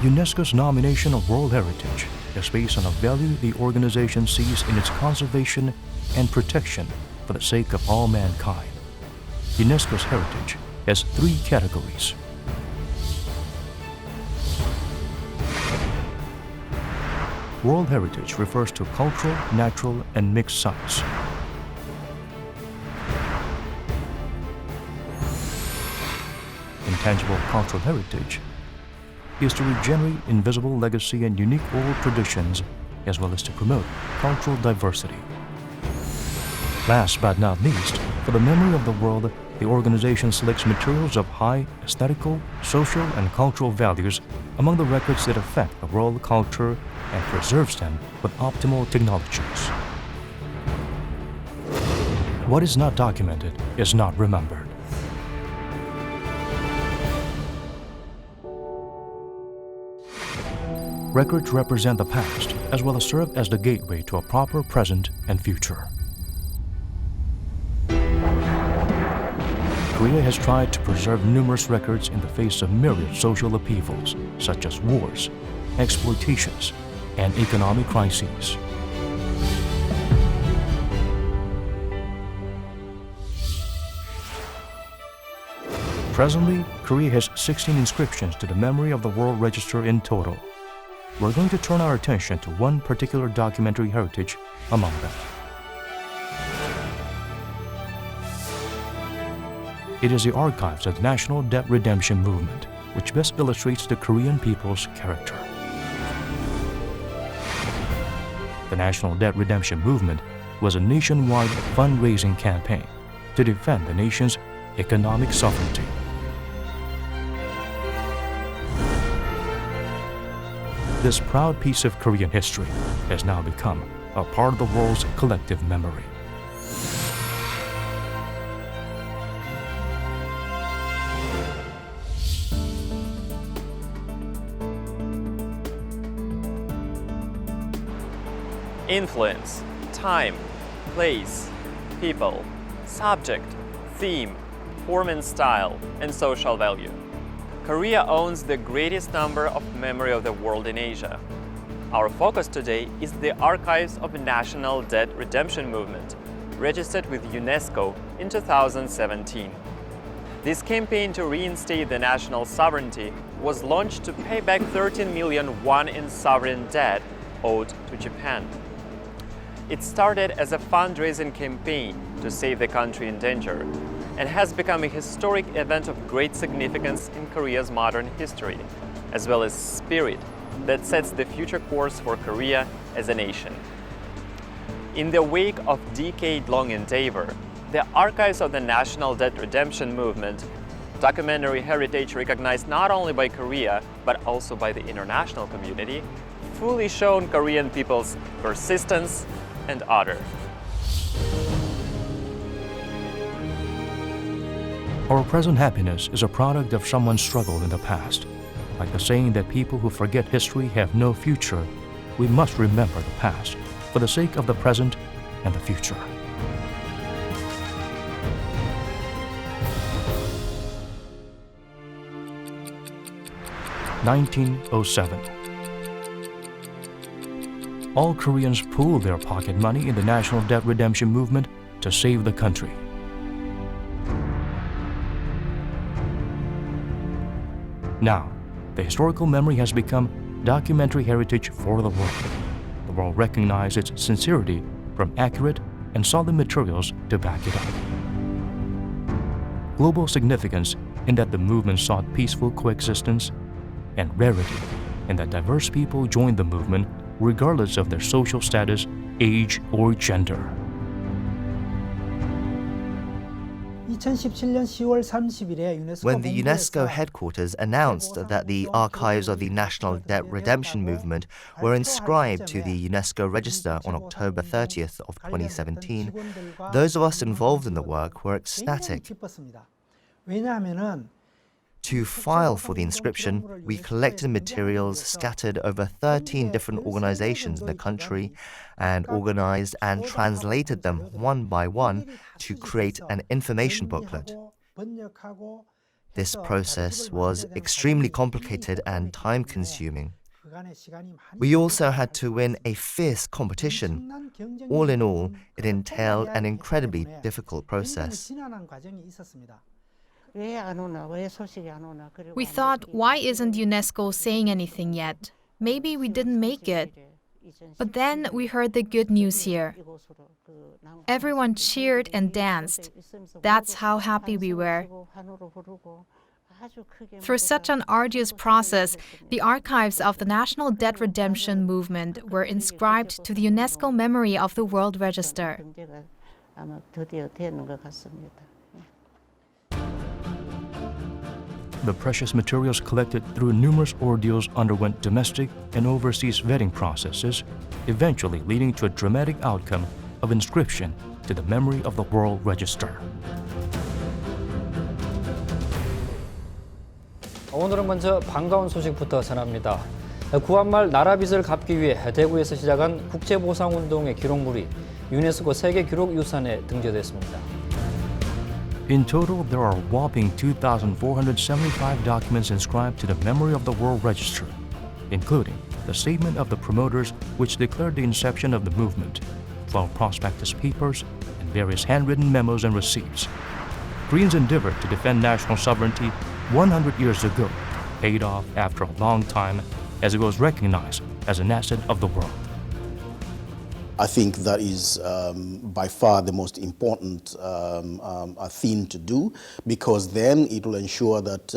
UNESCO's nomination of World Heritage is based on a value the organization sees in its conservation and protection for the sake of all mankind. UNESCO's heritage has 3 categories. World Heritage refers to cultural, natural, and mixed sites. Intangible cultural heritage is to regenerate invisible legacy and unique oral traditions, as well as to promote cultural diversity. Last but not least, for the memory of the world, the organization selects materials of high aesthetical, social, and cultural values among the records that affect the world culture and preserves them with optimal technologies. What is not documented is not remembered. Records represent the past as well as serve as the gateway to a proper present and future. Korea has tried to preserve numerous records in the face of myriad social upheavals such as wars, exploitations, and economic crises. Presently, Korea has 16 inscriptions to the memory of the World Register in total. We're going to turn our attention to one particular documentary heritage among them. It is the archives of the National Debt Redemption Movement, which best illustrates the Korean people's character. The National Debt Redemption Movement was a nationwide fundraising campaign to defend the nation's economic sovereignty. This proud piece of Korean history has now become a part of the world's collective memory. Influence, time, place, people, subject, theme, form and style, and social value. Korea owns the greatest number of memory of the world in Asia. Our focus today is the archives of the National Debt Redemption Movement, registered with UNESCO in 2017. This campaign to reinstate the national sovereignty was launched to pay back 13 million won in sovereign debt owed to Japan. It started as a fundraising campaign to save the country in danger and has become a historic event of great significance in Korea's modern history, as well as spirit that sets the future course for Korea as a nation. In the wake of decade-long endeavor, the archives of the National Debt Redemption Movement, documentary heritage recognized not only by Korea but also by the international community, fully shown Korean people's persistence and honor. Our present happiness is a product of someone's struggle in the past. Like the saying that people who forget history have no future, we must remember the past for the sake of the present and the future. (1907) All Koreans pooled their pocket money in the National Debt Redemption Movement to save the country. Now, the historical memory has become documentary heritage for the world. The world recognizes its sincerity from accurate and solid materials to back it up. Global significance in that the movement sought peaceful coexistence, and rarity in that diverse people joined the movement regardless of their social status, age, or gender. 2017년 10월 30일에 When the UNESCO headquarters announced that the archives of the National Debt Redemption Movement were inscribed to the UNESCO register on October 30th of 2017, those of us involved in the work were ecstatic. To file for the inscription, we collected materials scattered over 13 different organizations in the country and organized and translated them one by one to create an information booklet. This process was extremely complicated and time-consuming. We also had to win a fierce competition. All in all, it entailed an incredibly difficult process. We thought, why isn't UNESCO saying anything yet? Maybe we didn't make it. But then we heard the good news here. Everyone cheered and danced. That's how happy we were. Through such an arduous process, the archives of the National Debt Redemption Movement were inscribed to the UNESCO Memory of the World Register. The precious materials collected through numerous ordeals underwent domestic and overseas vetting processes, eventually leading to a dramatic outcome of inscription to the memory of the World Register. 오늘은 먼저 반가운 소식부터 전합니다. 9월 말 나라빚을 갚기 위해 대구에서 시작한 국채보상운동의 기록물이 유네스코 세계기록유산에 등재됐습니다. In total, there are a whopping 2,475 documents inscribed to the memory of the World Register, including the statement of the promoters which declared the inception of the movement, 12 prospectus papers, and various handwritten memos and receipts. Koreans' endeavor to defend national sovereignty 100 years ago paid off after a long time as it was recognized as an asset of the world. I think that is by far the most important thing to do, because then it will ensure that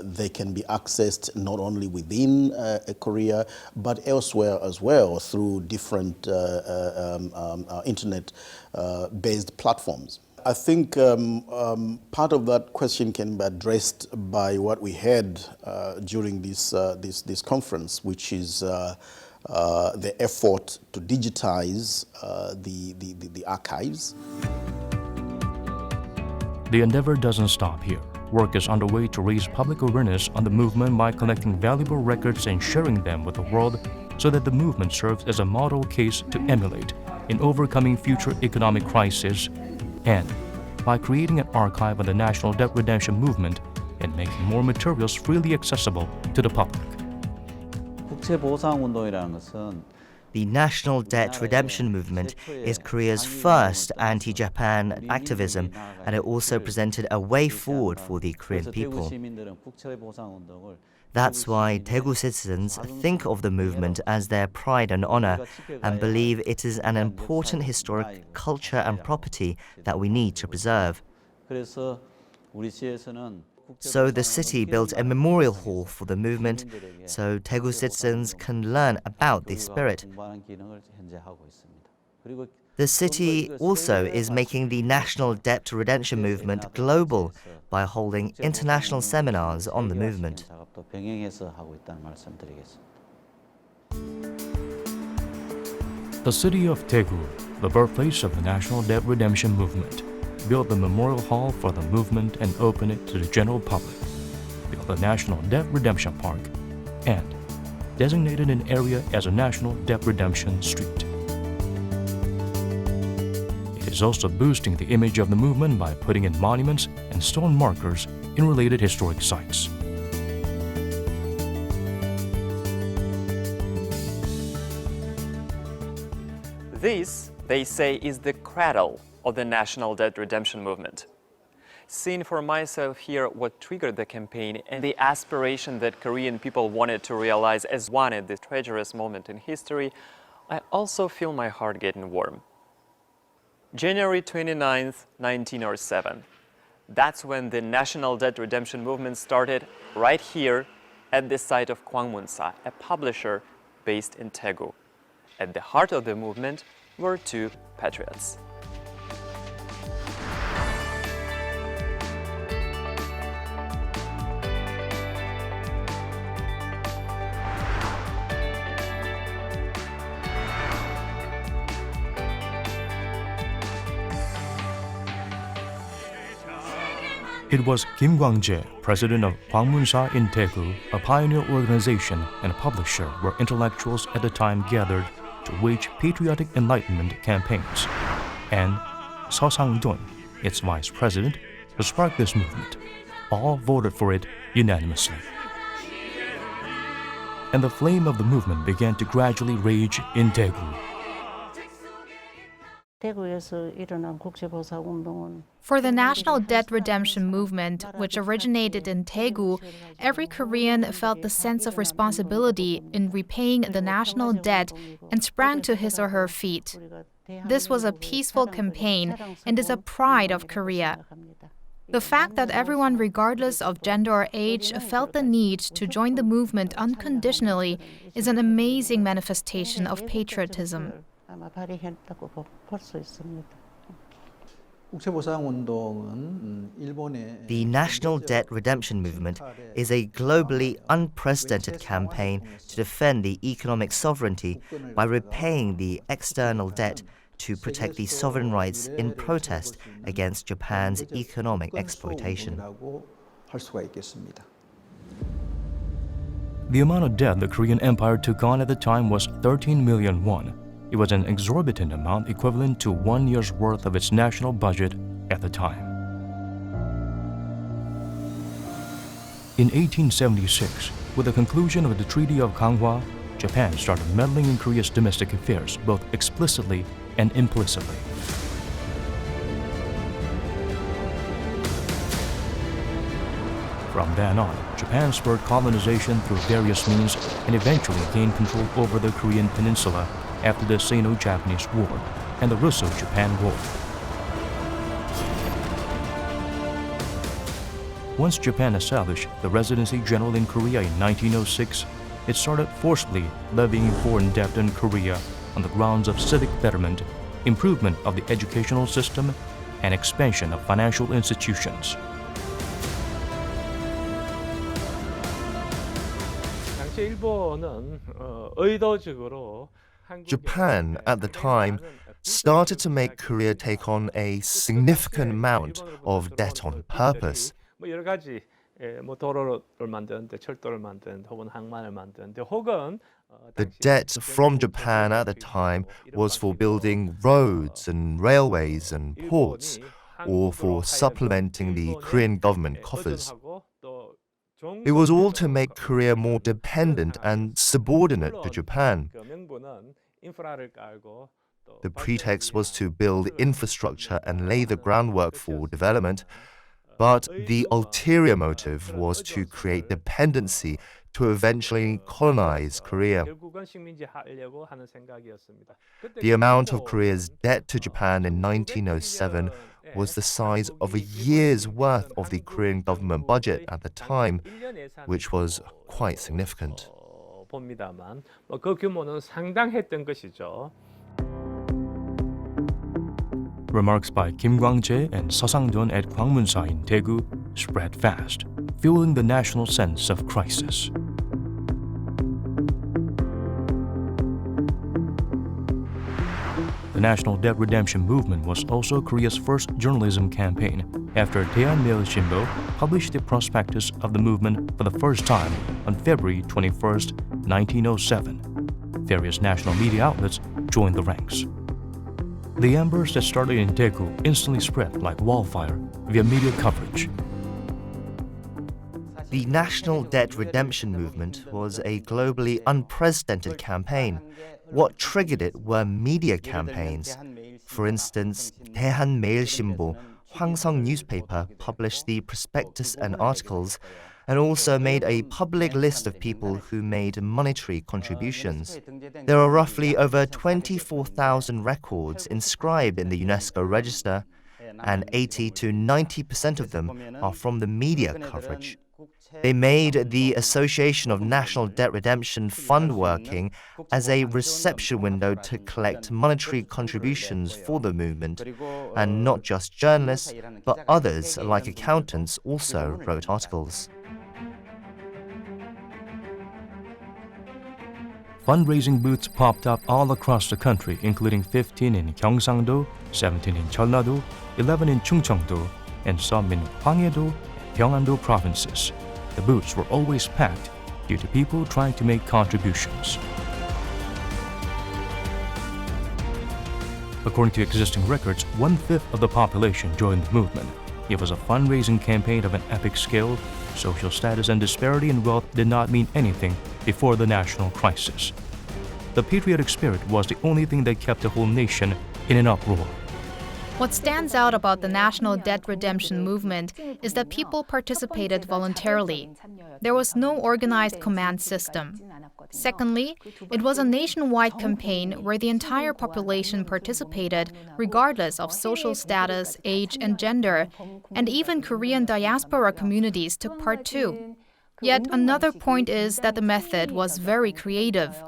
they can be accessed not only within Korea but elsewhere as well through different internet-based platforms. I think part of that question can be addressed by what we had during this conference, which is the effort to digitize the archives. The endeavor doesn't stop here. Work is underway to raise public awareness on the movement by collecting valuable records and sharing them with the world so that the movement serves as a model case to emulate in overcoming future economic crises, and by creating an archive of the National Debt Redemption Movement and making more materials freely accessible to the public. 국채보상운동이라는 것은 The National Debt Redemption Movement is Korea's first anti-Japan activism, and it also presented a way forward for the Korean people. That's why Daegu citizens think of the movement as their pride and honor and believe it is an important historic culture and property that we need to preserve. So the city built a memorial hall for the movement so Daegu citizens can learn about this spirit. The city also is making the National Debt Redemption Movement global by holding international seminars on the movement. The city of Daegu, the birthplace of the National Debt Redemption Movement, built the memorial hall for the movement and opened it to the general public, built the National Debt Redemption Park, and designated an area as a National Debt Redemption Street. It is also boosting the image of the movement by putting in monuments and stone markers in related historic sites. This, they say, is the cradle of the National Debt Redemption Movement. Seeing for myself here what triggered the campaign and the aspiration that Korean people wanted to realize as one at this treacherous moment in history, I also feel my heart getting warm. January 29th, 1907. That's when the National Debt Redemption Movement started right here at the site of Gwangmunsa, a publisher based in Daegu. At the heart of the movement were two patriots. It was Kim Gwang-jae, president of Gwangmunsa in Daegu, a pioneer organization and publisher where intellectuals at the time gathered to wage patriotic enlightenment campaigns, and Seo Sang-dun, its vice president, who sparked this movement. all voted for it unanimously. And the flame of the movement began to gradually rage in Daegu. For the national debt redemption movement, which originated in Daegu, every Korean felt the sense of responsibility in repaying the national debt and sprang to his or her feet. This was a peaceful campaign and is a pride of Korea. The fact that everyone, regardless of gender or age, felt the need to join the movement unconditionally is an amazing manifestation of patriotism. The national debt redemption movement is a globally unprecedented campaign to defend the economic sovereignty by repaying the external debt to protect the sovereign rights in protest against Japan's economic exploitation. The amount of debt the Korean Empire took on at the time was 13 million won. It was an exorbitant amount equivalent to 1 year's worth of its national budget at the time. In 1876, with the conclusion of the Treaty of Ganghwa, Japan started meddling in Korea's domestic affairs, both explicitly and implicitly. From then on, Japan spurred colonization through various means and eventually gained control over the Korean peninsula after the Sino-Japanese War and the Russo-Japan War. Once Japan established the Residency General in Korea in 1906, it started forcibly levying foreign debt in Korea on the grounds of civic betterment, improvement of the educational system, and expansion of financial institutions. Japan, at the time, started to make Korea take on a significant amount of debt on purpose. The debt from Japan at the time was for building roads and railways and ports, or for supplementing the Korean government coffers. It was all to make Korea more dependent and subordinate to Japan. The pretext was to build infrastructure and lay the groundwork for development, but the ulterior motive was to create dependency to eventually colonize Korea. The amount of Korea's debt to Japan in 1907 was the size of a year's worth of the Korean government budget at the time, which was quite significant. Remarks by Kim Kwang-jae and Seo Sang-dun at Gwangmunsa in Daegu spread fast, fueling the national sense of crisis. The national debt redemption movement was also Korea's first journalism campaign after Daehanmail Shinbo published the prospectus of the movement for the first time on February 21, 1907. Various national media outlets joined the ranks. The embers that started in Daegu instantly spread like wildfire via media coverage. The national debt redemption movement was a globally unprecedented campaign. What triggered it were media campaigns. For instance, Daehanmail Shinbo, Hwangseong newspaper, published the prospectus and articles, and also made a public list of people who made monetary contributions. There are roughly over 24,000 records inscribed in the UNESCO register, and 80 to 90% of them are from the media coverage. They made the Association of National Debt Redemption Fund working as a reception window to collect monetary contributions for the movement, and not just journalists, but others like accountants also wrote articles. Fundraising booths popped up all across the country, including 15 in Gyeongsang-do, 17 in Jeollado, 11 in Chungcheong-do, and some in Hwanghae-do and Gyeonggan-do provinces. The booths were always packed due to people trying to make contributions. According to existing records, 1/5 of the population joined the movement. It was a fundraising campaign of an epic scale. Social status and disparity in wealth did not mean anything before the national crisis. The patriotic spirit was the only thing that kept the whole nation in an uproar. What stands out about the national debt redemption movement is that people participated voluntarily. There was no organized command system. Secondly, it was a nationwide campaign where the entire population participated regardless of social status, age, and gender, and even Korean diaspora communities took part too. Yet another point is that the method was very creative.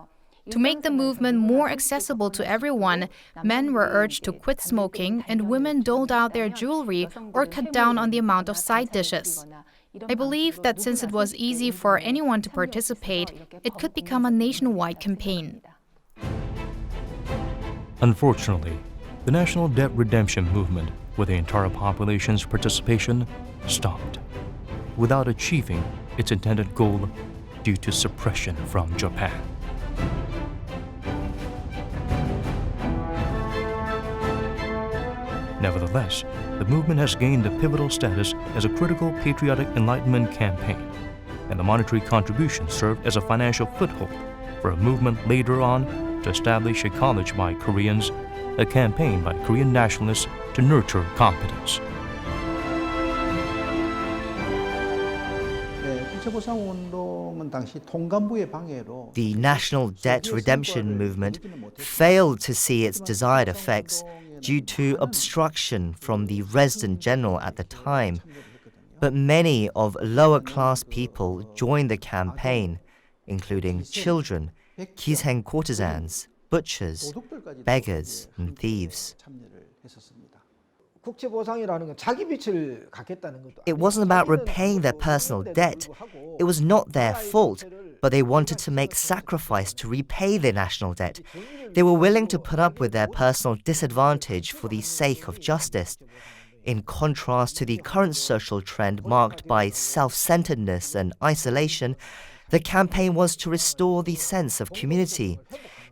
To make the movement more accessible to everyone, men were urged to quit smoking and women doled out their jewelry or cut down on the amount of side dishes. I believe that since it was easy for anyone to participate, it could become a nationwide campaign. Unfortunately, the national debt redemption movement, with the entire population's participation, stopped without achieving its intended goal due to suppression from Japan. Nevertheless, the movement has gained a pivotal status as a critical patriotic enlightenment campaign, and the monetary contribution served as a financial foothold for a movement later on to establish a college by Koreans, a campaign by Korean nationalists to nurture competence. The national debt redemption movement failed to see its desired effects due to obstruction from the resident general at the time. But many of lower-class people joined the campaign, including children, 기생 courtesans, butchers, beggars, and thieves. It wasn't about repaying their personal debt. It was not their fault, but they wanted to make sacrifice to repay their national debt. They were willing to put up with their personal disadvantage for the sake of justice. In contrast to the current social trend marked by self-centeredness and isolation, the campaign was to restore the sense of community.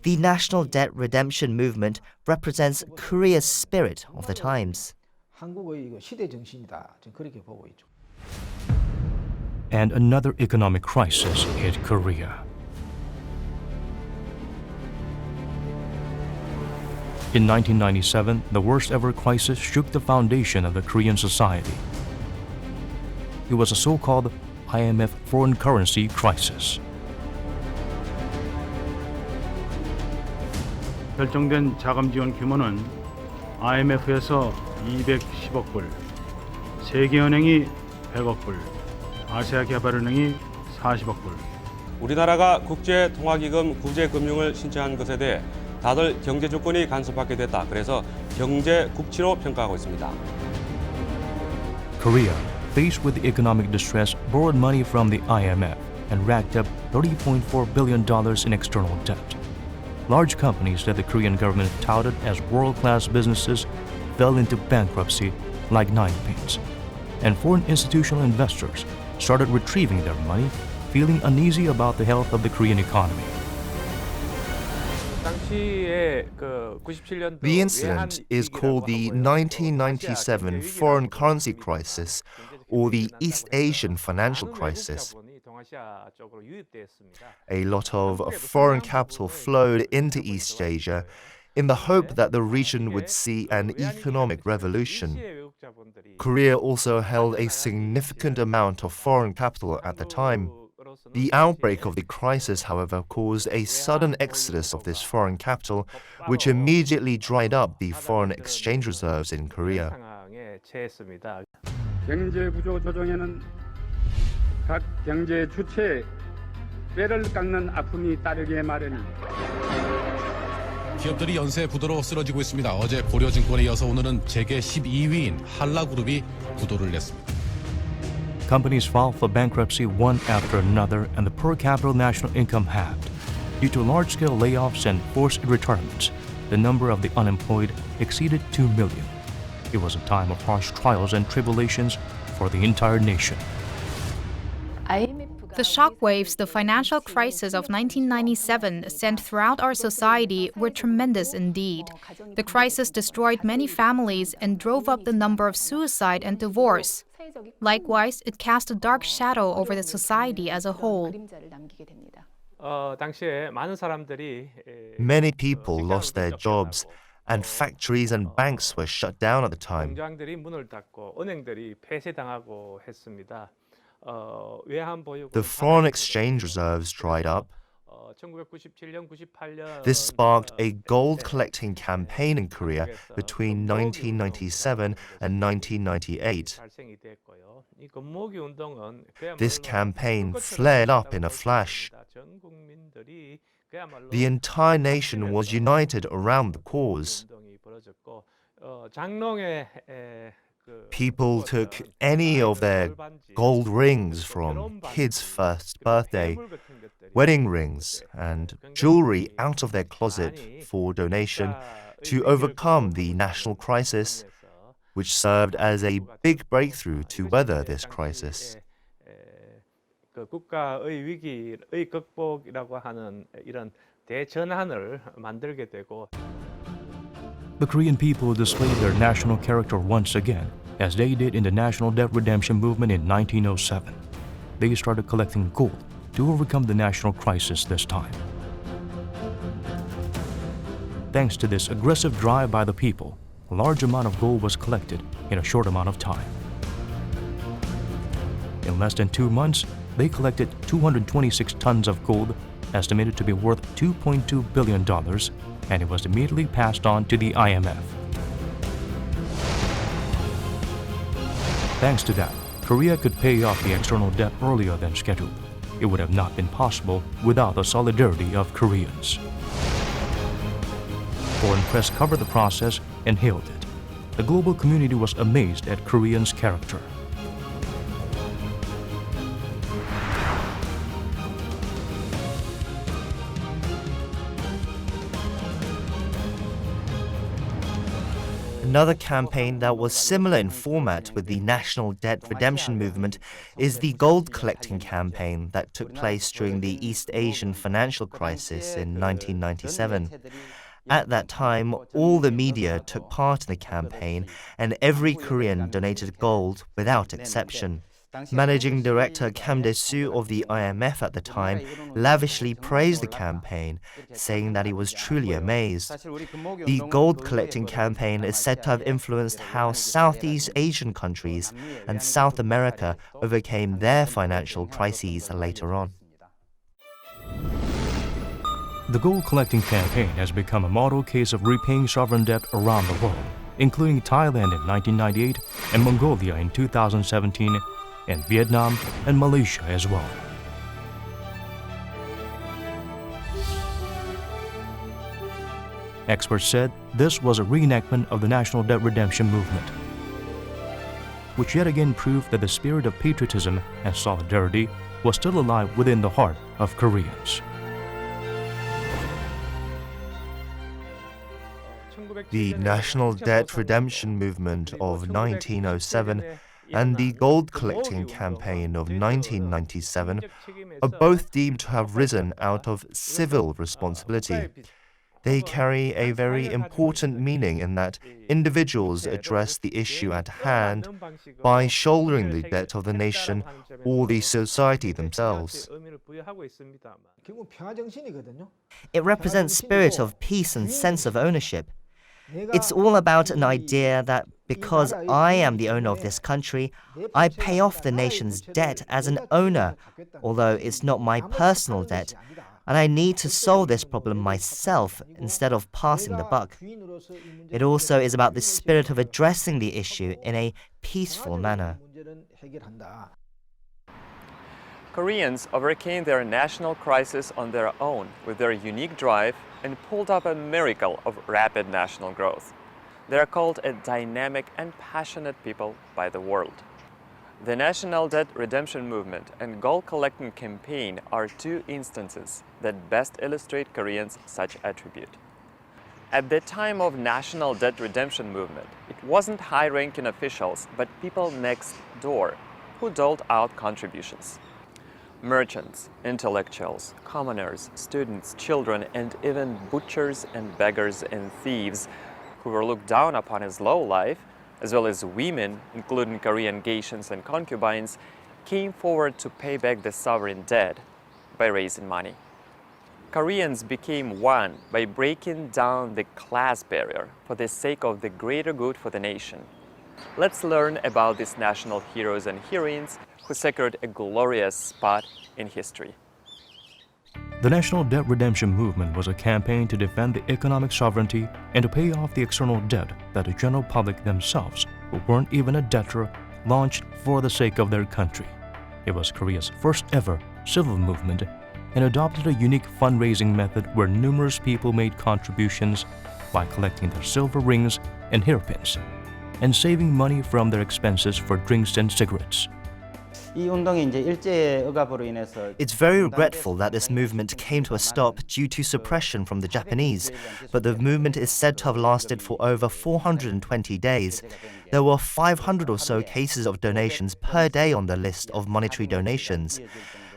The national debt redemption movement represents Korea's spirit of the times. And another economic crisis hit Korea. In 1997, the worst ever crisis shook the foundation of the Korean society. It was a so-called IMF foreign currency crisis. 결정된 자금 지원 규모는 IMF에서 210억 불, 세계은행이 100억 불, 아시아개발은행이 40억 불. 우리나라가 국제통화기금 구제금융을 신청한 것에 대해 다들 경제 조건이 간섭받게 됐다. 그래서 경제 국치로 평가하고 있습니다. Korea, faced with the economic distress, borrowed money from the IMF and racked up $30.4 billion in external debt. Large companies that the Korean government touted as world-class businesses fell into bankruptcy like ninepins, and foreign institutional investors started retrieving their money, feeling uneasy about the health of the Korean economy. The incident is called the 1997 foreign currency crisis, or the East Asian financial crisis. A lot of foreign capital flowed into East Asia in the hope that the region would see an economic revolution. Korea also held a significant amount of foreign capital at the time. The outbreak of the crisis, however, caused a sudden exodus of this foreign capital, which immediately dried up the foreign exchange reserves in Korea. 경제 구조 조정에는 각 경제 주체의 뼈를 깎는 아픔이 따르게 마련입니다. 기업들이 연쇄 부도로 쓰러지고 있습니다. 어제 고려증권에 이어서 오늘은 재계 12위인 한라그룹이 부도를 냈습니다. Companies filed for bankruptcy one after another, and the per capita national income halved. Due to large-scale layoffs and forced retirements, the number of the unemployed exceeded 2 million. It was a time of harsh trials and tribulations for the entire nation. The shockwaves the financial crisis of 1997 sent throughout our society were tremendous indeed. The crisis destroyed many families and drove up the number of suicide and divorce. Likewise, it cast a dark shadow over the society as a whole. Many people lost their jobs, and factories and banks were shut down at the time. The foreign exchange reserves dried up. This sparked a gold collecting campaign in Korea between 1997 and 1998. This campaign flared up in a flash. The entire nation was united around the cause. People took any of their gold rings from kids' first birthday, wedding rings, and jewelry out of their closet for donation to overcome the national crisis, which served as a big breakthrough to weather this crisis. The Korean people displayed their national character once again, as they did in the national debt redemption movement in 1907. They started collecting gold to overcome the national crisis this time. Thanks to this aggressive drive by the people, a large amount of gold was collected in a short amount of time. In less than 2 months, they collected 226 tons of gold, estimated to be worth $2.2 billion, and it was immediately passed on to the IMF. Thanks to that, Korea could pay off the external debt earlier than scheduled. It would have not been possible without the solidarity of Koreans. Foreign press covered the process and hailed it. The global community was amazed at Koreans' character. Another campaign that was similar in format with the national debt redemption movement is the gold collecting campaign that took place during the East Asian financial crisis in 1997. At that time, all the media took part in the campaign, and every Korean donated gold without exception. Managing Director Kim Dae-soo of the IMF at the time lavishly praised the campaign, saying that he was truly amazed. The gold collecting campaign is said to have influenced how Southeast Asian countries and South America overcame their financial crises later on. The gold collecting campaign has become a model case of repaying sovereign debt around the world, including Thailand in 1998 and Mongolia in 2017, and Vietnam and Malaysia as well. Experts said this was a reenactment of the national debt redemption movement, which yet again proved that the spirit of patriotism and solidarity was still alive within the heart of Koreans. The national debt redemption movement of 1907 and the gold collecting campaign of 1997 are both deemed to have risen out of civil responsibility. They carry a very important meaning in that individuals address the issue at hand by shouldering the debt of the nation or the society themselves. It represents spirit of peace and sense of ownership. It's all about an idea that because I am the owner of this country, I pay off the nation's debt as an owner, although it's not my personal debt, and I need to solve this problem myself instead of passing the buck. It also is about the spirit of addressing the issue in a peaceful manner. Koreans overcame their national crisis on their own with their unique drive and pulled off a miracle of rapid national growth. They are called a dynamic and passionate people by the world. The national debt redemption movement and gold collecting campaign are two instances that best illustrate Koreans' such attribute. At the time of national debt redemption movement, it wasn't high-ranking officials but people next door who doled out contributions. Merchants, intellectuals, commoners, students, children, and even butchers and beggars and thieves who were looked down upon as low life, as well as women, including Korean geishas and concubines, came forward to pay back the sovereign debt by raising money. Koreans became one by breaking down the class barrier for the sake of the greater good for the nation. Let's learn about these national heroes and heroines who secured a glorious spot in history. The National Debt Redemption Movement was a campaign to defend the economic sovereignty and to pay off the external debt that the general public themselves, who weren't even a debtor, launched for the sake of their country. It was Korea's first ever civil movement and adopted a unique fundraising method where numerous people made contributions by collecting their silver rings and hairpins and saving money from their expenses for drinks and cigarettes. It's very regretful that this movement came to a stop due to suppression from the Japanese, but the movement is said to have lasted for over 420 days. There were 500 or so cases of donations per day on the list of monetary donations.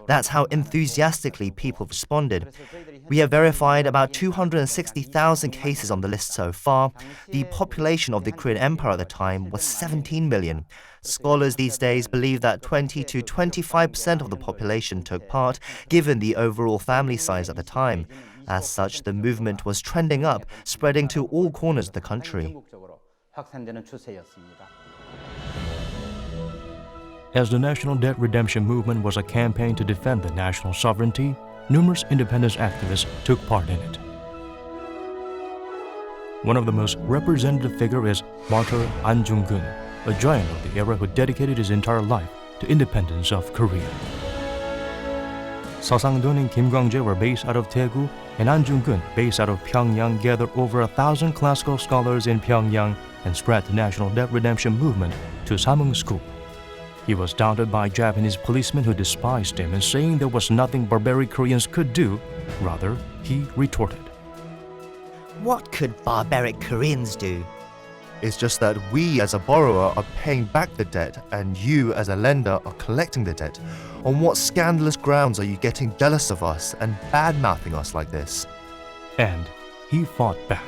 That's how enthusiastically people responded. We have verified about 260,000 cases on the list so far. The population of the Korean Empire at the time was 17 million. Scholars these days believe that 20 to 25% of the population took part, given the overall family size at the time. As such, the movement was trending up, spreading to all corners of the country. As the National Debt Redemption Movement was a campaign to defend the national sovereignty, numerous independence activists took part in it. One of the most representative figures is Martyr An Jung-gun, a giant of the era who dedicated his entire life to independence of Korea. Seo-sang-dun and Kim Kwang-jae were based out of Daegu, and An Jung-gun, based out of Pyongyang, gathered over 1,000 classical scholars in Pyongyang and spread the National Debt Redemption Movement to Samung School. He was doubted by Japanese policemen who despised him and saying there was nothing barbaric Koreans could do. Rather, he retorted, What could barbaric Koreans do? It's just that we as a borrower are paying back the debt and you as a lender are collecting the debt. On what scandalous grounds are you getting jealous of us and bad-mouthing us like this? And he fought back.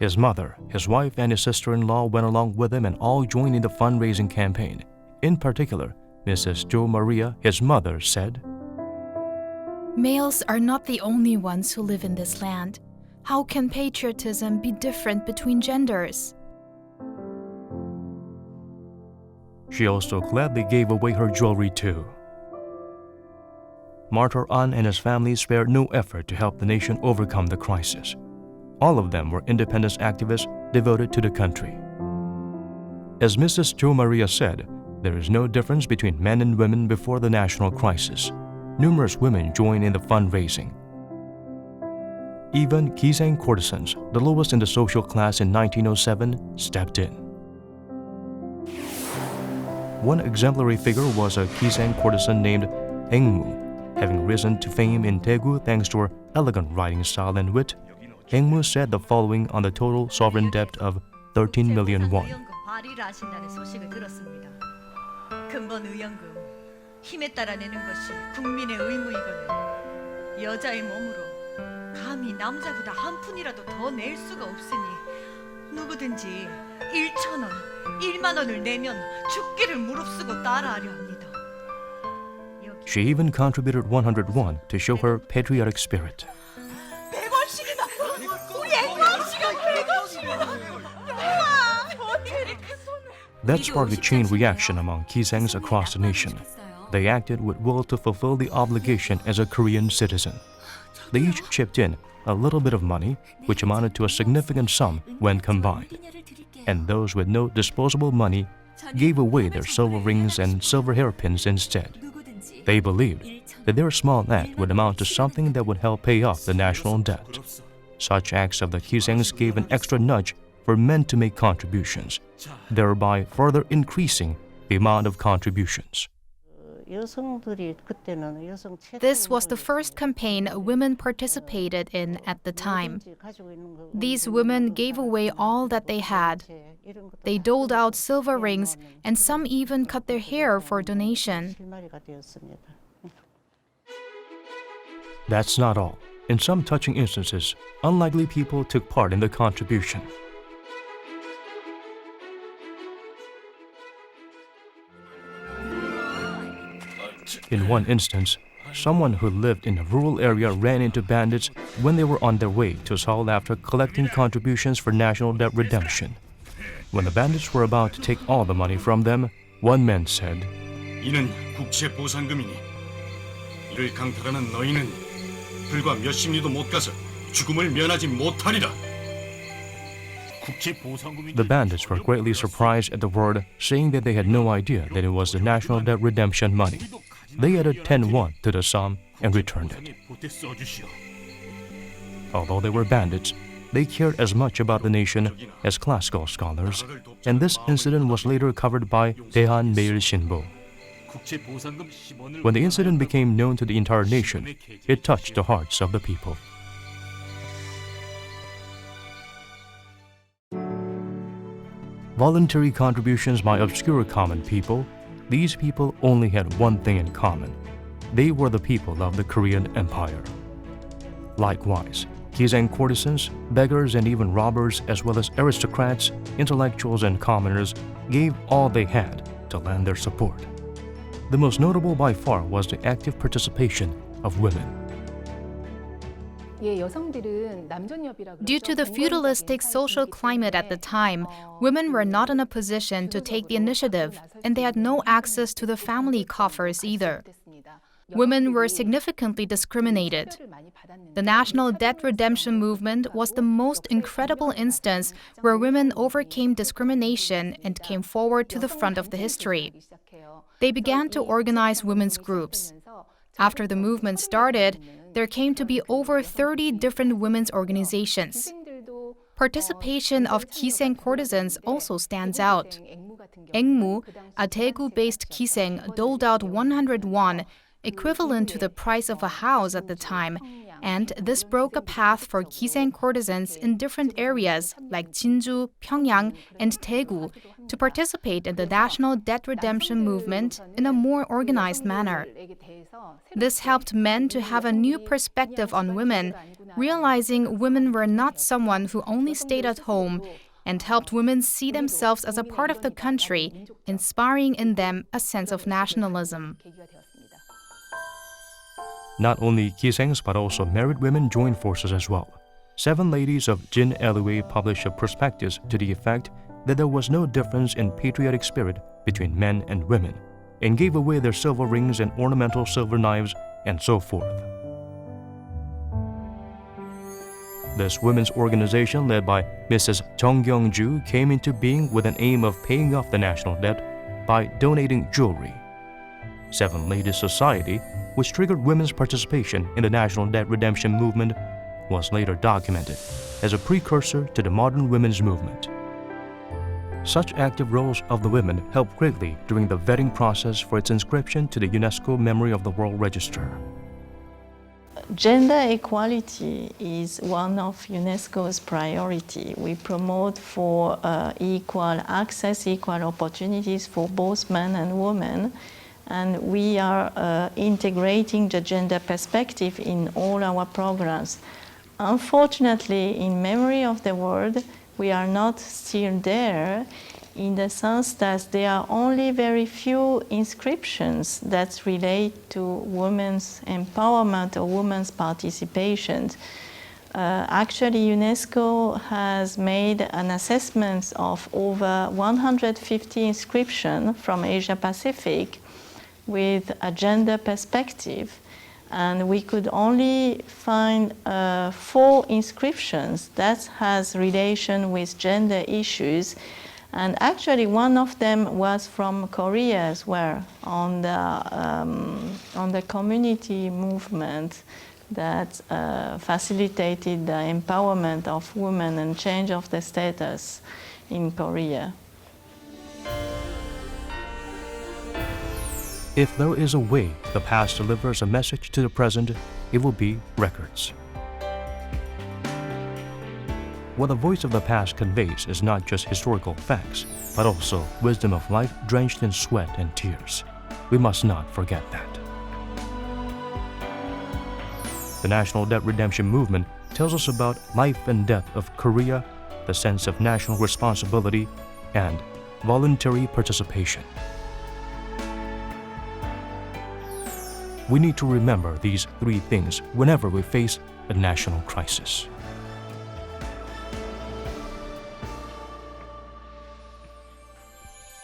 His mother, his wife, and his sister-in-law went along with him and all joined in the fundraising campaign. In particular, Mrs. Jo Maria, his mother, said, Males are not the only ones who live in this land. How can patriotism be different between genders? She also gladly gave away her jewelry too. Martyr An and his family spared no effort to help the nation overcome the crisis. All of them were independence activists devoted to the country. As Mrs. Jo Maria said, there is no difference between men and women before the national crisis. Numerous women joined in the fundraising. Even Kisang courtesans, the lowest in the social class in 1907, stepped in. One exemplary figure was a Kisang courtesan named Engmu. Having risen to fame in Daegu thanks to her elegant writing style and wit, Engmu said the following on the total sovereign debt of 13 million won. 근본 의연금, 힘에 따라 내는 것이 국민의 의무이거늘 여자의 몸으로 감히 남자보다 한 푼이라도 더 낼 수가 없으니 누구든지 1,000원, 1만 원을 내면 죽기를 무릅쓰고 따라하려 합니다. She even contributed 100 won to show her patriotic spirit. 100원씩이나! 우리 100원씩이나! That sparked a chain reaction among Kisangs across the nation. They acted with will to fulfill the obligation as a Korean citizen. They each chipped in a little bit of money, which amounted to a significant sum when combined. And those with no disposable money gave away their silver rings and silver hairpins instead. They believed that their small act would amount to something that would help pay off the national debt. Such acts of the Kisangs gave an extra nudge for men to make contributions, thereby further increasing the amount of contributions. This was the first campaign women participated in at the time. These women gave away all that they had. They doled out silver rings, and some even cut their hair for donation. That's not all. In some touching instances, unlikely people took part in the contribution. In one instance, someone who lived in a rural area ran into bandits when they were on their way to Seoul after collecting contributions for national debt redemption. When the bandits were about to take all the money from them, one man said, 이는 국채보상금이니 이를 강탈하는 너희는 불과 몇십 리도 못 가서 죽음을 면하지 못하리라. The bandits were greatly surprised at the word, saying that they had no idea that it was the national debt redemption money. They added 10 won to the sum and returned it. Although they were bandits, they cared as much about the nation as classical scholars, and this incident was later covered by 대한매일신보. When the incident became known to the entire nation, it touched the hearts of the people. Voluntary contributions by obscure common people, these people only had one thing in common. They were the people of the Korean Empire. Likewise, Kisang courtesans, beggars, and even robbers, as well as aristocrats, intellectuals, and commoners, gave all they had to lend their support. The most notable by far was the active participation of women. Due to the feudalistic social climate at the time, women were not in a position to take the initiative, and they had no access to the family coffers either. Women were significantly discriminated. The national debt redemption movement was the most incredible instance where women overcame discrimination and came forward to the front of the history. They began to organize women's groups. After the movement started, there came to be over 30 different women's organizations. Participation of Kisang courtesans also stands out. Engmu, a Daegu-based Kisang, doled out 100 won, equivalent to the price of a house at the time, and this broke a path for Kisang courtesans in different areas like Jinju, Pyongyang, and Daegu to participate in the national debt redemption movement in a more organized manner. This helped men to have a new perspective on women, realizing women were not someone who only stayed at home, and helped women see themselves as a part of the country, inspiring in them a sense of nationalism. Not only Kisangs but also married women joined forces as well. 7 ladies of Jin Elway published a prospectus to the effect that there was no difference in patriotic spirit between men and women, and gave away their silver rings and ornamental silver knives and so forth. This women's organization led by Mrs. Jung Kyung-ju came into being with an aim of paying off the national debt by donating jewelry. 7 Ladies Society, which triggered women's participation in the national debt redemption movement, was later documented as a precursor to the modern women's movement. Such active roles of the women helped greatly during the vetting process for its inscription to the UNESCO Memory of the World Register. Gender equality is one of UNESCO's priority. We promote for equal access, equal opportunities for both men and women, and we are integrating the gender perspective in all our programs. Unfortunately, in Memory of the World, we are not still there in the sense that there are only very few inscriptions that relate to women's empowerment or women's participation. Actually, UNESCO has made an assessment of over 150 inscriptions from Asia Pacific with a gender perspective, and we could only find 4 inscriptions that has relation with gender issues, and actually one of them was from Korea as well, on the community movement that facilitated the empowerment of women and change of the status in Korea. If there is a way the past delivers a message to the present, it will be records. What the voice of the past conveys is not just historical facts, but also wisdom of life drenched in sweat and tears. We must not forget that. The National Debt Redemption Movement tells us about life and death of Korea, the sense of national responsibility, and voluntary participation. We need to remember these three things whenever we face a national crisis.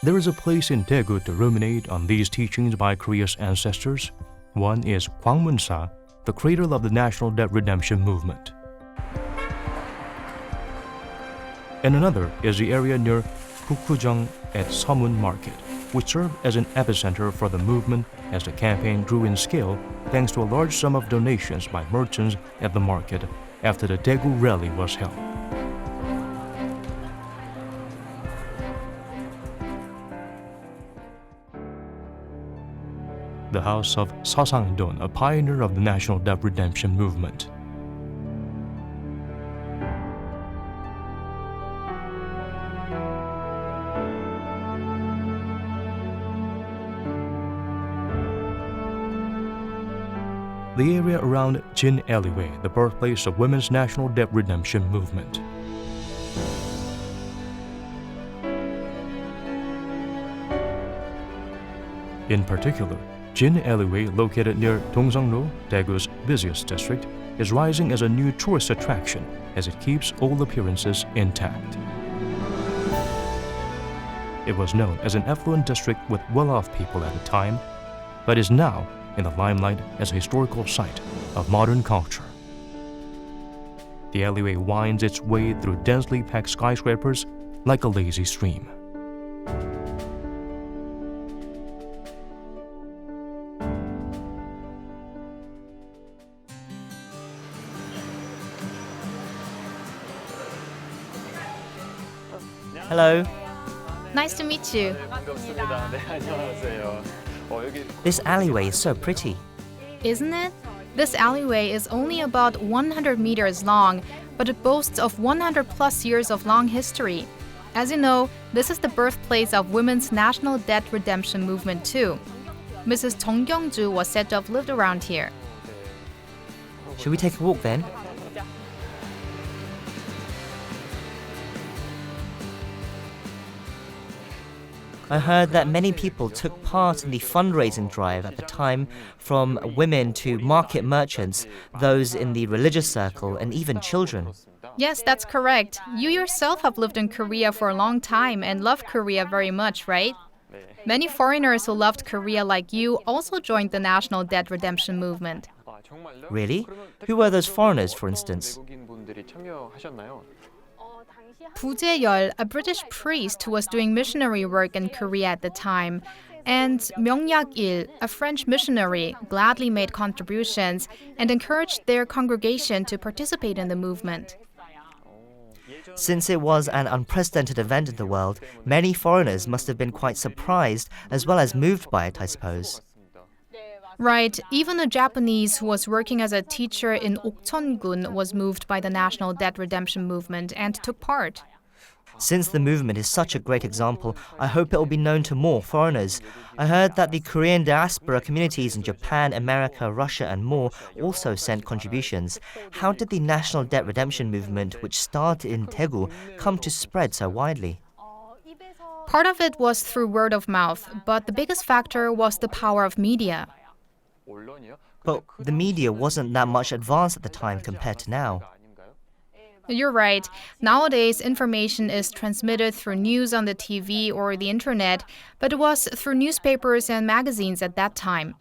There is a place in Daegu to ruminate on these teachings by Korea's ancestors. One is Gwangmunsa, the cradle of the National Debt Redemption Movement. And another is the area near Gukgujeong at Seomun Market, which served as an epicenter for the movement as the campaign grew in scale thanks to a large sum of donations by merchants at the market after the Daegu rally was held. The house of Seo Sang-don, a pioneer of the National Debt Redemption Movement. The area around Jin Alleyway, the birthplace of Women's National Debt Redemption Movement. In particular, Jin Alleyway, located near Dongseongro, Daegu's busiest district, is rising as a new tourist attraction as it keeps old appearances intact. It was known as an affluent district with well-off people at the time, but is now in the limelight as a historical site of modern culture. The alleyway winds its way through densely packed skyscrapers like a lazy stream. Hello. Nice to meet you. This alleyway is so pretty. Isn't it? This alleyway is only about 100 meters long, but it boasts of 100 plus years of long history. As you know, this is the birthplace of Women's National Debt Redemption Movement too. Mrs. Jung Kyung-ju was said to have lived around here. Should we take a walk then? I heard that many people took part in the fundraising drive at the time, from women to market merchants, those in the religious circle, and even children. Yes, that's correct. You yourself have lived in Korea for a long time and love Korea very much, right? Many foreigners who loved Korea like you also joined the National Debt Redemption Movement. Really? Who were those foreigners, for instance? 부재열, a British priest who was doing missionary work in Korea at the time, and Myeongyak-il, a French missionary, gladly made contributions and encouraged their congregation to participate in the movement. Since it was an unprecedented event in the world, many foreigners must have been quite surprised as well as moved by it, I suppose. Right, even a Japanese who was working as a teacher in Okcheon-gun was moved by the National Debt Redemption Movement and took part. Since the movement is such a great example, I hope it will be known to more foreigners. I heard that the Korean diaspora communities in Japan, America, Russia and more also sent contributions. How did the National Debt Redemption Movement, which started in Daegu, come to spread so widely? Part of it was through word of mouth, but the biggest factor was the power of media. But the media wasn't that much advanced at the time compared to now. You're right. Nowadays, information is transmitted through news on the TV or the internet, but it was through newspapers and magazines at that time.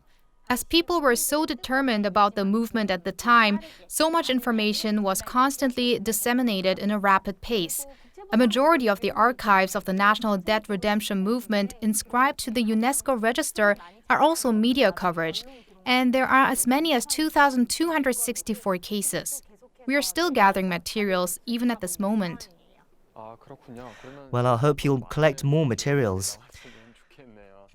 As people were so determined about the movement at the time, so much information was constantly disseminated in a rapid pace. A majority of the archives of the National Debt Redemption Movement inscribed to the UNESCO register are also media coverage, and there are as many as 2,264 cases. We are still gathering materials even at this moment. Well, I hope you'll collect more materials.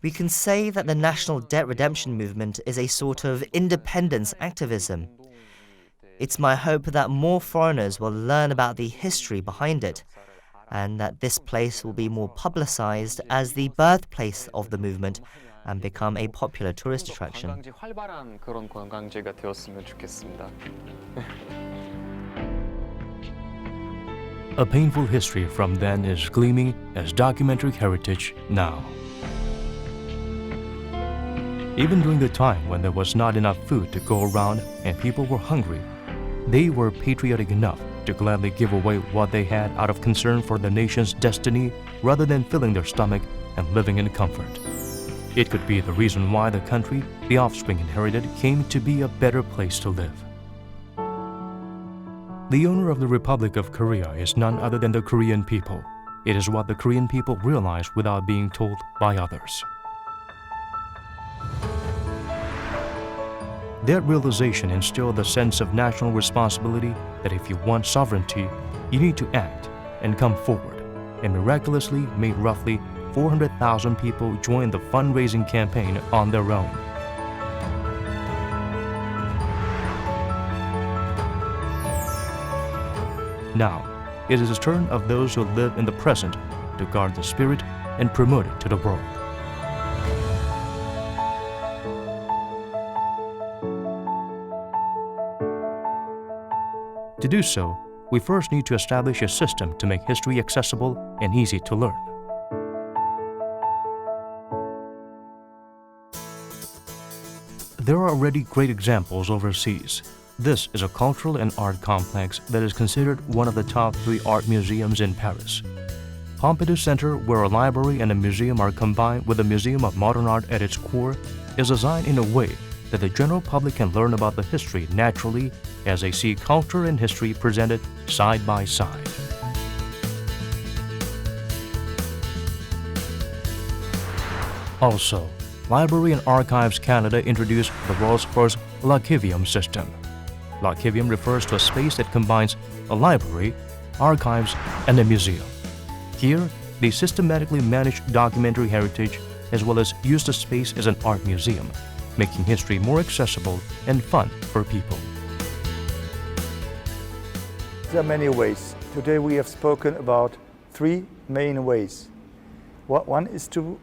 We can say that the national debt redemption movement is a sort of independence activism. It's my hope that more foreigners will learn about the history behind it, and that this place will be more publicized as the birthplace of the movement and become a popular tourist attraction. 관광지 활발한 그런 관광지가 되었으면 좋겠습니다. A painful history from then is gleaming as documentary heritage now. Even during the time when there was not enough food to go around and people were hungry, they were patriotic enough to gladly give away what they had out of concern for the nation's destiny rather than filling their stomach and living in comfort. It could be the reason why the country the offspring inherited came to be a better place to live. The owner of the Republic of Korea is none other than the Korean people. It is what the Korean people realize without being told by others. That realization instilled the sense of national responsibility that if you want sovereignty, you need to act and come forward, and miraculously made roughly 400,000 people join the fundraising campaign on their own. Now, it is the turn of those who live in the present to guard the spirit and promote it to the world. To do so, we first need to establish a system to make history accessible and easy to learn. There are already great examples overseas. This is a cultural and art complex that is considered one of the top 3 art museums in Paris. Pompidou Center, where a library and a museum are combined with a museum of modern art at its core, is designed in a way that the general public can learn about the history naturally as they see culture and history presented side by side. Also, Library and Archives Canada introduced the world's first L'archivium system. L'archivium refers to a space that combines a library, archives, and a museum. Here, they systematically manage documentary heritage as well as use the space as an art museum, making history more accessible and fun for people. There are many ways. Today we have spoken about 3 main ways. One is to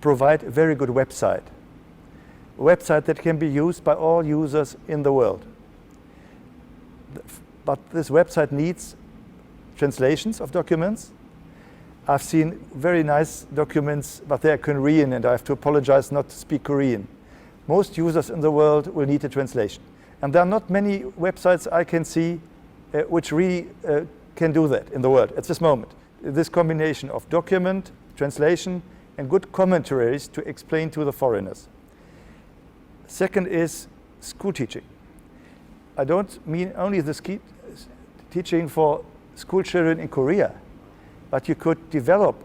provide a very good website. A website that can be used by all users in the world. But this website needs translations of documents. I've seen very nice documents, but they are Korean, and I have to apologize not to speak Korean. Most users in the world will need a translation. And there are not many websites I can see which really can do that in the world at this moment. This combination of document, translation, and good commentaries to explain to the foreigners. Second is school teaching. I don't mean only the teaching for school children in Korea, but you could develop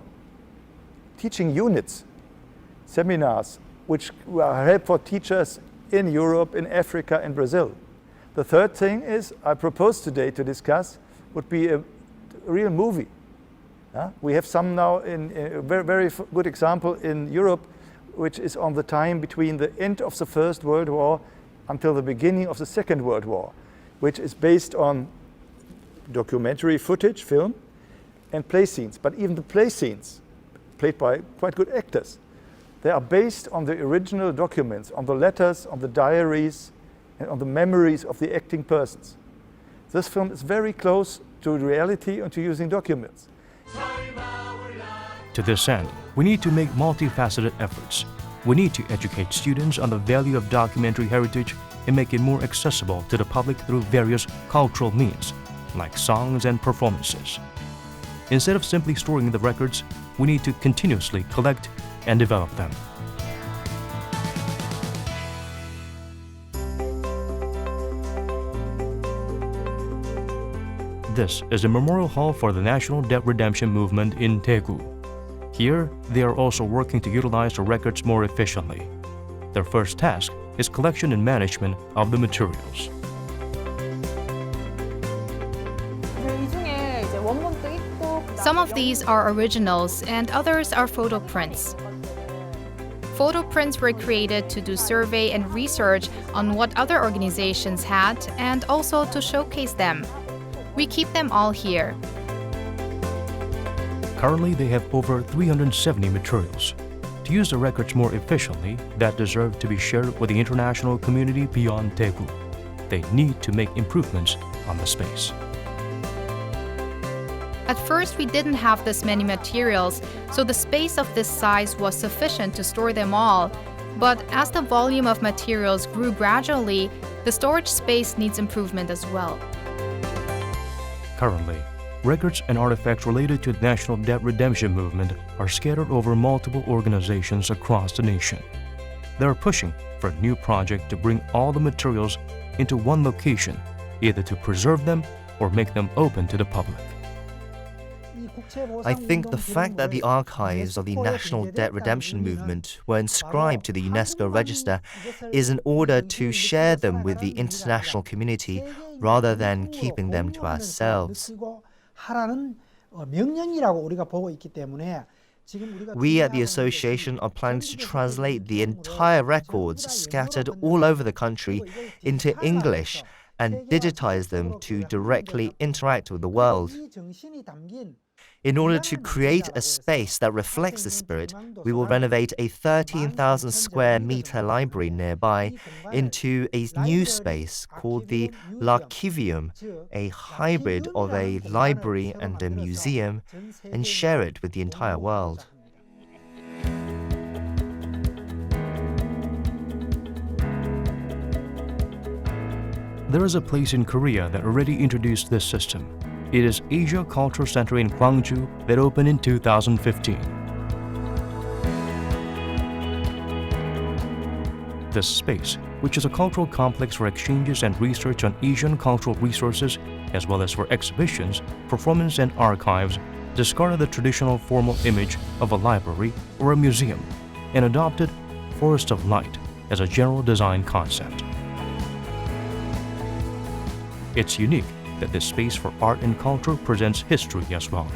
teaching units, seminars, which will help for teachers in Europe, in Africa, in Brazil. The third thing is, I propose today to discuss, would be a real movie. We have some now in a very good example in Europe, which is on the time between the end of the First World War until the beginning of the Second World War, which is based on documentary footage, film, and play scenes. But even the play scenes, played by quite good actors, they are based on the original documents, on the letters, on the diaries, and on the memories of the acting persons. This film is very close to reality and to using documents. To this end, we need to make multifaceted efforts. We need to educate students on the value of documentary heritage and make it more accessible to the public through various cultural means, like songs and performances. Instead of simply storing the records, we need to continuously collect and develop them. This is the Memorial Hall for the National Debt Redemption Movement in Daegu. Here, they are also working to utilize the records more efficiently. Their first task is collection and management of the materials. Some of these are originals and others are photo prints. Photo prints were created to do survey and research on what other organizations had and also to showcase them. We keep them all here. Currently, they have over 370 materials. To use the records more efficiently, that deserve to be shared with the international community beyond Daegu. They need to make improvements on the space. At first, we didn't have this many materials, so the space of this size was sufficient to store them all. But as the volume of materials grew gradually, the storage space needs improvement as well. Currently, records and artifacts related to the national debt redemption movement are scattered over multiple organizations across the nation. They are pushing for a new project to bring all the materials into one location, either to preserve them or make them open to the public. I think the fact that the archives of the national debt redemption movement were inscribed to the UNESCO register is in order to share them with the international community rather than keeping them to ourselves. We at the association are planning to translate the entire records scattered all over the country into English and digitize them to directly interact with the world. In order to create a space that reflects the spirit, we will renovate a 13,000 square meter library nearby into a new space called the L'Archivium, a hybrid of a library and a museum, and share it with the entire world. There is a place in Korea that already introduced this system. It is Asia Cultural Center in Gwangju that opened in 2015. This space, which is a cultural complex for exchanges and research on Asian cultural resources, as well as for exhibitions, performance, and archives, discarded the traditional formal image of a library or a museum and adopted Forest of Light as a general design concept. It's unique that this space for art and culture presents history as well.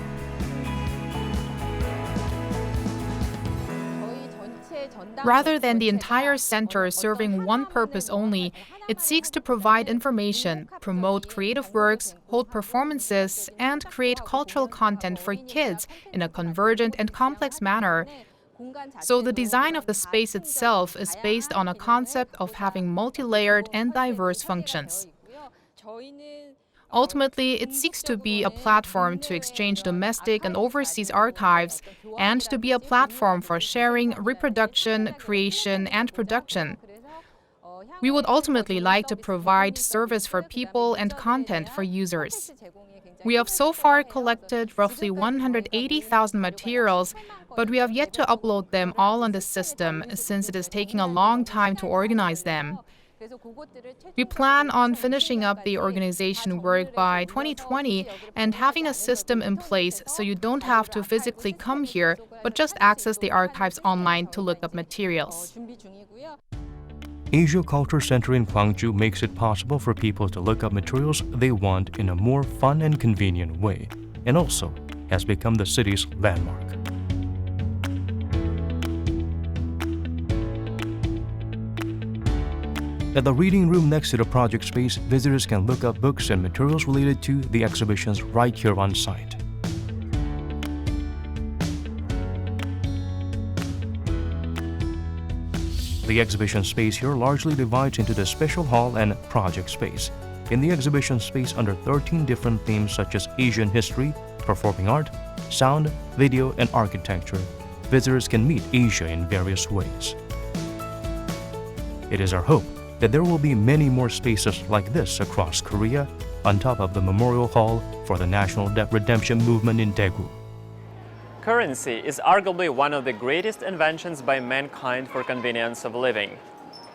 Rather than the entire center serving one purpose only, it seeks to provide information, promote creative works, hold performances, and create cultural content for kids in a convergent and complex manner. So the design of the space itself is based on a concept of having multi-layered and diverse functions. Ultimately, it seeks to be a platform to exchange domestic and overseas archives and to be a platform for sharing, reproduction, creation, and production. We would ultimately like to provide service for people and content for users. We have so far collected roughly 180,000 materials, but we have yet to upload them all on the system since it is taking a long time to organize them. We plan on finishing up the organization work by 2020 and having a system in place so you don't have to physically come here, but just access the archives online to look up materials. Asia Culture Center in Gwangju makes it possible for people to look up materials they want in a more fun and convenient way, and also has become the city's landmark. At the reading room next to the project space, visitors can look up books and materials related to the exhibitions right here on site. The exhibition space here largely divides into the special hall and project space. In the exhibition space under 13 different themes such as Asian history, performing art, sound, video, and architecture, visitors can meet Asia in various ways. It is our hope that there will be many more spaces like this across Korea, on top of the Memorial Hall for the National Debt Redemption Movement in Daegu. Currency is arguably one of the greatest inventions by mankind for convenience of living.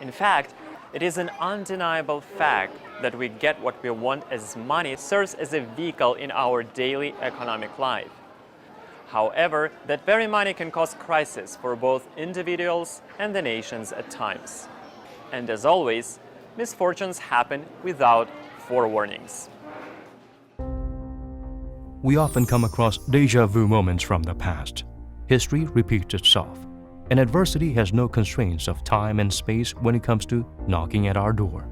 In fact, it is an undeniable fact that we get what we want as money serves as a vehicle in our daily economic life. However, that very money can cause crisis for both individuals and the nations at times. And as always, misfortunes happen without forewarnings. We often come across déjà vu moments from the past. History repeats itself. and adversity has no constraints of time and space when it comes to knocking at our door.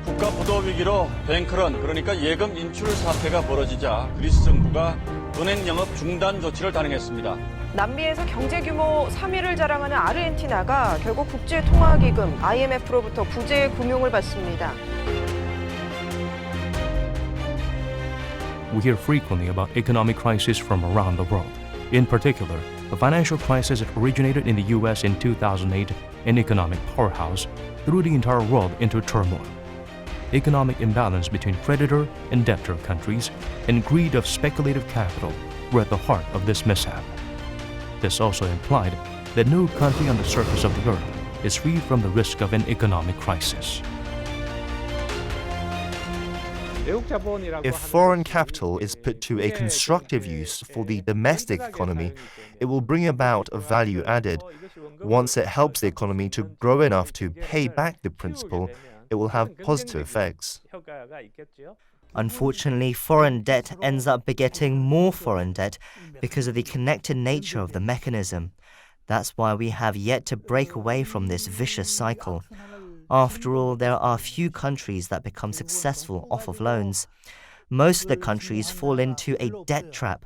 국가 부도 위기로 뱅크런, 그러니까 예금 인출 사태가 벌어지자 그리스 정부가 은행 영업 중단 조치를 단행했습니다. 남미에서 경제 규모 3위를 자랑하는 아르헨티나가 결국 국제통화기금 IMF로부터 구제 금융을 받습니다. We hear frequently about economic crises from around the world. In particular, the financial crisis that originated in the US in 2008, an economic powerhouse, threw the entire world into turmoil. Economic imbalance between creditor and debtor countries and greed of speculative capital were at the heart of this mishap. This also implied that no country on the surface of the earth is free from the risk of an economic crisis. If foreign capital is put to a constructive use for the domestic economy, it will bring about a value added. Once it helps the economy to grow enough to pay back the principal, it will have positive effects. Unfortunately, foreign debt ends up begetting more foreign debt because of the connected nature of the mechanism. That's why we have yet to break away from this vicious cycle. After all, there are few countries that become successful off of loans. Most of the countries fall into a debt trap.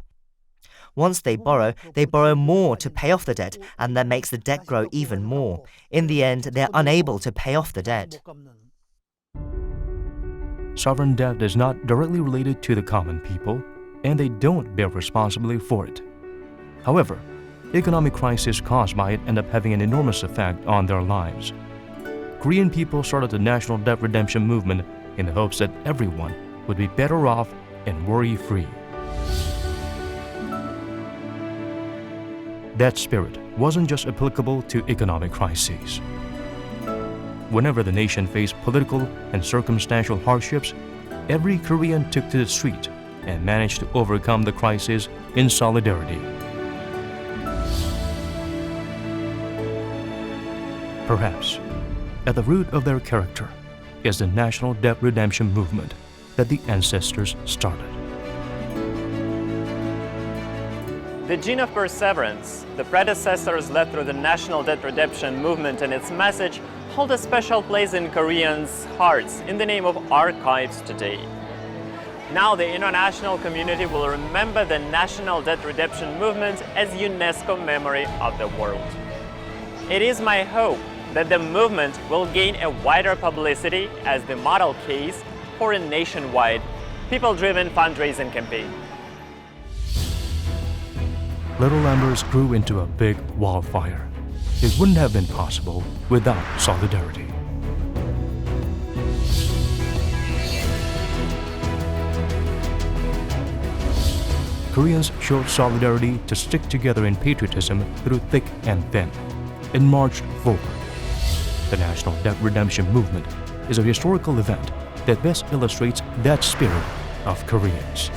Once they borrow more to pay off the debt, and that makes the debt grow even more. In the end, they're unable to pay off the debt. Sovereign debt is not directly related to the common people, and they don't bear responsibility for it. However, economic crises caused by it end up having an enormous effect on their lives. Korean people started the national debt redemption movement in the hopes that everyone would be better off and worry-free. That spirit wasn't just applicable to economic crises. Whenever the nation faced political and circumstantial hardships, every Korean took to the street and managed to overcome the crisis in solidarity. Perhaps at the root of their character is the national debt redemption movement that the ancestors started. The gene of perseverance, the predecessors led through the national debt redemption movement and its message hold a special place in Koreans' hearts in the name of archives today. Now the international community will remember the national debt redemption movement as UNESCO memory of the world. It is my hope that the movement will gain a wider publicity as the model case for a nationwide, people-driven fundraising campaign. Little embers grew into a big wildfire. It wouldn't have been possible without solidarity. Koreans showed solidarity to stick together in patriotism through thick and thin, and marched forward. The National Debt Redemption Movement is a historical event that best illustrates that spirit of Koreans.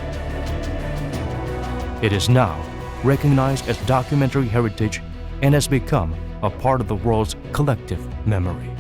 It is now recognized as documentary heritage and has become a part of the world's collective memory.